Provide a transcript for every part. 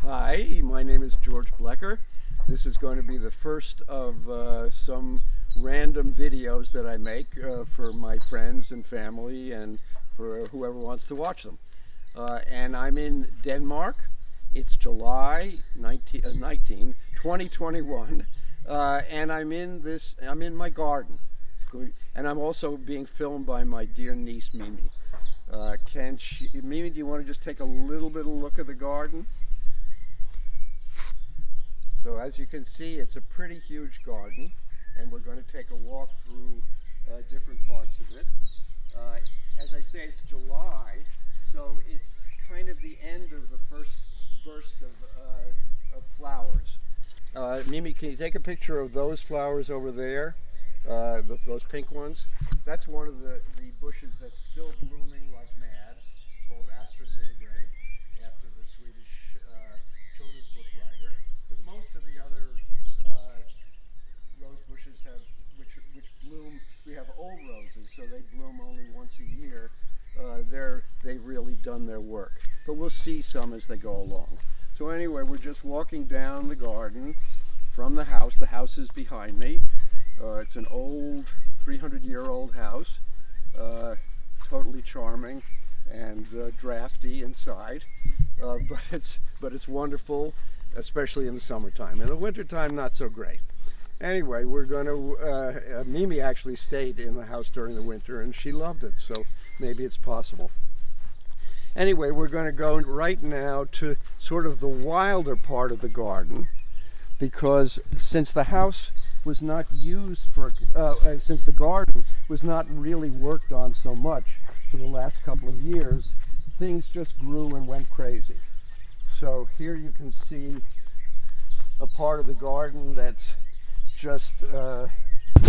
Hi, my name is George Blecher. This is going to be the first of some random videos that I make for my friends and family and for whoever wants to watch them. And I'm in Denmark. It's July 2021, and I'm in my garden. And I'm also being filmed by my dear niece Mimi. Mimi, do you want to just take a little bit of a look at the garden? So as you can see, it's a pretty huge garden, and we're going to take a walk through different parts of it. As I say, it's July, so it's kind of the end of the first burst of flowers. Mimi, can you take a picture of those flowers over there, those pink ones? That's one of the bushes that's still blooming like mad, called Astrid Lindgren, after the Swedish children's book writer. But most of the other rose bushes which bloom, we have old roses, so they bloom only once a year. They've really done their work. But we'll see some as they go along. So anyway, we're just walking down the garden from the house. The house is behind me. It's an old 300-year-old house, totally charming and drafty inside, but it's wonderful, especially in the summertime. In the wintertime, not so great. Anyway, we're going to, Mimi actually stayed in the house during the winter and she loved it, so maybe it's possible. Anyway, we're going to go right now to sort of the wilder part of the garden, because since the house was not used for, since the garden was not really worked on so much for the last couple of years, things just grew and went crazy. So here you can see a part of the garden that's just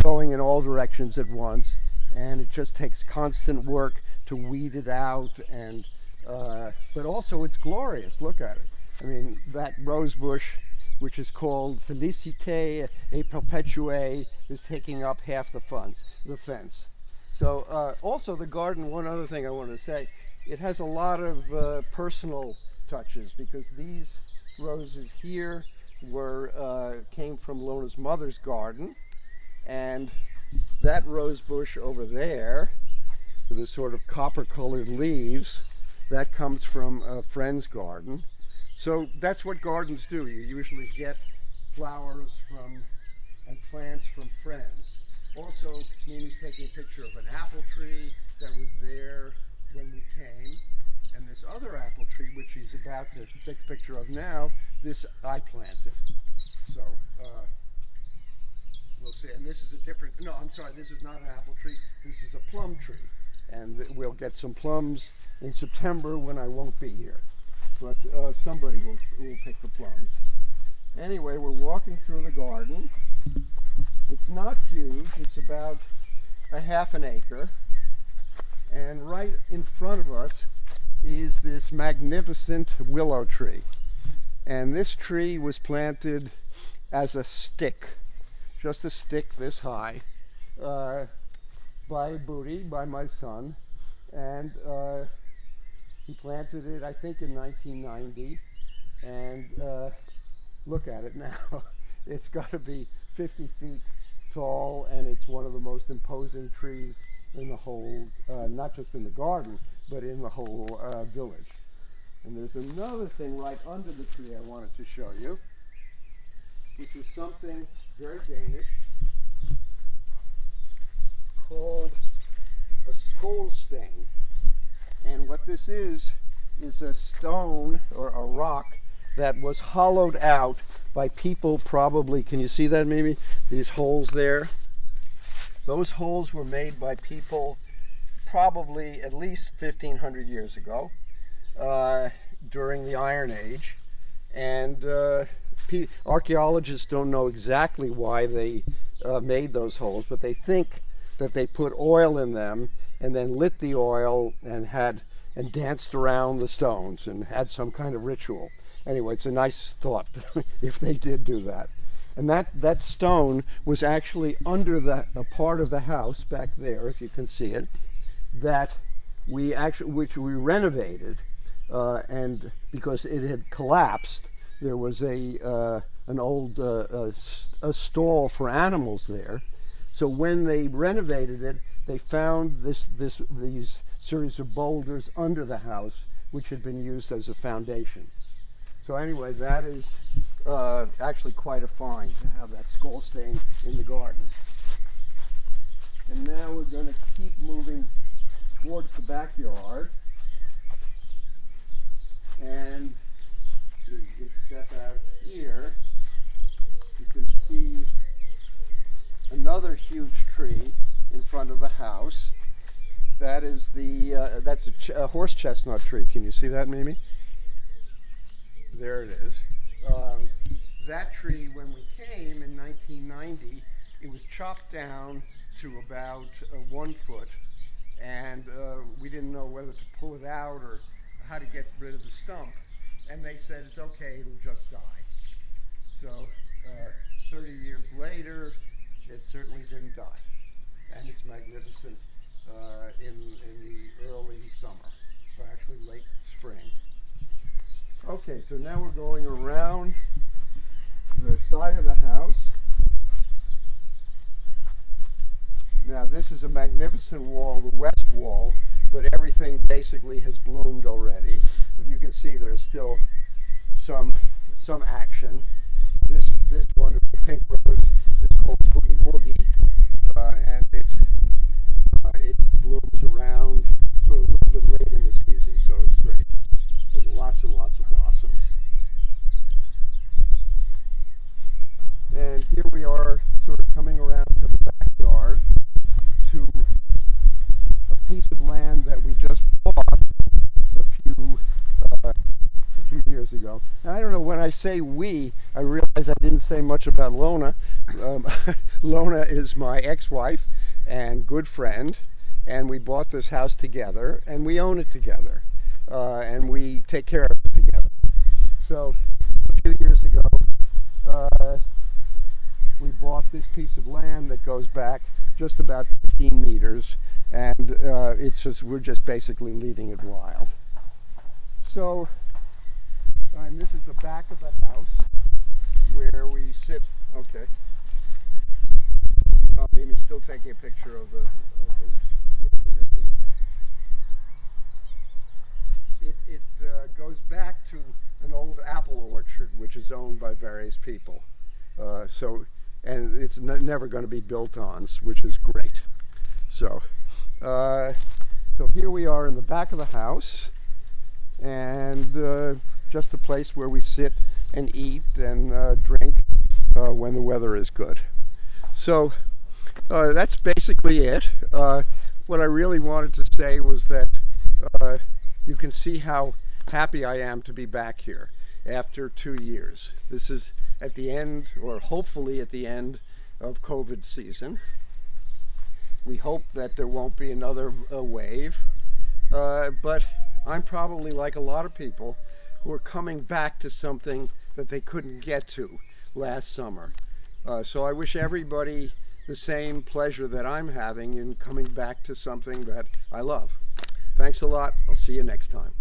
going in all directions at once, and it just takes constant work to weed it out, and but also it's glorious. Look at it. I mean, that rose bush, which is called Félicité et Perpétuée, is taking up half the fence. So also the garden, one other thing I want to say, it has a lot of personal touches, because these roses here came from Lona's mother's garden, and that rose bush over there with the sort of copper-colored leaves, that comes from a friend's garden. So that's what gardens do. You usually get flowers and plants from friends. Also, Mimi's taking a picture of an apple tree that was there when we came. And this other apple tree, which she's about to take a picture of now, this I planted. So we'll see. And this is a different, no, I'm sorry, this is not an apple tree. This is a plum tree. And we'll get some plums in September when I won't be here. But somebody will pick the plums. Anyway, we're walking through the garden. It's not huge. It's about a half an acre. And right in front of us is this magnificent willow tree. And this tree was planted as a stick, just a stick this high, by Booty, by my son. And he planted it, I think, in 1990. And look at it now. It's got to be 50 feet tall, and it's one of the most imposing trees in the whole, not just in the garden, but in the whole village. And there's another thing right under the tree I wanted to show you, which is something very Danish called a skolsten. And what this is a stone or a rock that was hollowed out by people probably, can you see that, Mimi? These holes there? Those holes were made by people probably at least 1,500 years ago, during the Iron Age. And archaeologists don't know exactly why they made those holes, but they think that they put oil in them and then lit the oil and danced around the stones and had some kind of ritual. Anyway, it's a nice thought if they did do that. And that stone was actually under a part of the house back there, if you can see it, which we renovated, and because it had collapsed, there was an old a stall for animals there. So when they renovated it, they found these series of boulders under the house, which had been used as a foundation. So anyway, that is actually quite a find to have that skull stain in the garden. And now we're going to keep moving towards the backyard. And if you step out here, you can see another huge tree in front of a house. That is that's a horse chestnut tree. Can you see that, Mimi? There it is. That tree, when we came in 1990, it was chopped down to about 1 foot, and we didn't know whether to pull it out or how to get rid of the stump. And they said, it's okay, it'll just die. So 30 years later, it certainly didn't die. And it's magnificent in the early summer, or actually late spring. Okay, so now we're going around the side of the house. Now this is a magnificent wall, the west wall, but everything basically has bloomed already. But you can see there's still some action. This wonderful pink rose is called Boogie Woogie, and it blooms around sort of a little bit late in the season, so it's great, with lots and lots of blossoms. And here we are sort of coming around to the backyard to a piece of land that we just bought a few years ago. And I don't know, when I say we, I realize I didn't say much about Lona. Lona is my ex-wife and good friend, and we bought this house together, and we own it together, and we take care of it together. So a few years ago, we bought this piece of land that goes back just about 15 meters, and we're just basically leaving it wild. So, and this is the back of the house where we sit. Okay. Mimi's still taking a picture of the building that's in the back. It goes back to an old apple orchard, which is owned by various people. And it's never going to be built on, which is great. So here we are in the back of the house, and just a place where we sit and eat and drink when the weather is good. So that's basically it. What I really wanted to say was that you can see how happy I am to be back here after 2 years. This is at the end, or hopefully at the end, of COVID season. We hope that there won't be another wave, but I'm probably like a lot of people who are coming back to something that they couldn't get to last summer. So I wish everybody the same pleasure that I'm having in coming back to something that I love. Thanks a lot. I'll see you next time.